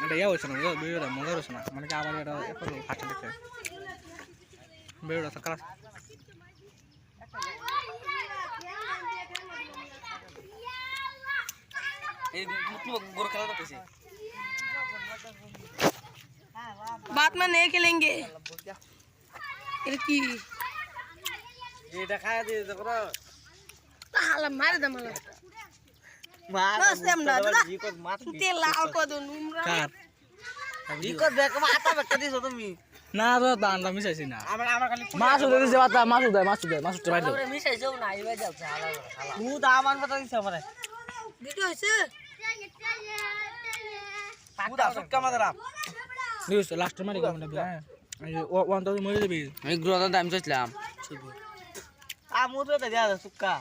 এটা ইয়া হচ্ছে না ভিডিওটা মজা হচ্ছে না মানে কি আবার এটা ফার্স্ট দেখতে ভিডিওটা তো ক্লাস এই गोर খেলা দেখতেছি बाद में नहीं खेलेंगे ये की এটা খায় দিয়ে দেখো हाला मार दे मला মার बस हम ना জিকো মার ते लाल को दो नुमरा কার জিকো দেখো মাথা বেকা দিছো তুমি না তো দানটা মিশাইছি না আমার খালি মাছ উঠে দিছে বাতা মাছ উঠে বাইরে ওরে মিশাইছো না আইবা যাচ্ছে হালা হালা মু দামান কথা দিছ আমারে वीडियो হইছে পুরা সুক্কা মাদরা নিউজ লাস্ট মারি কমেন্ট দিলা এই ওয়ান তো মরে দিবি আমি গ্রোদার দাম চাইছিলাম আ মু তো দেয়া সুক্কা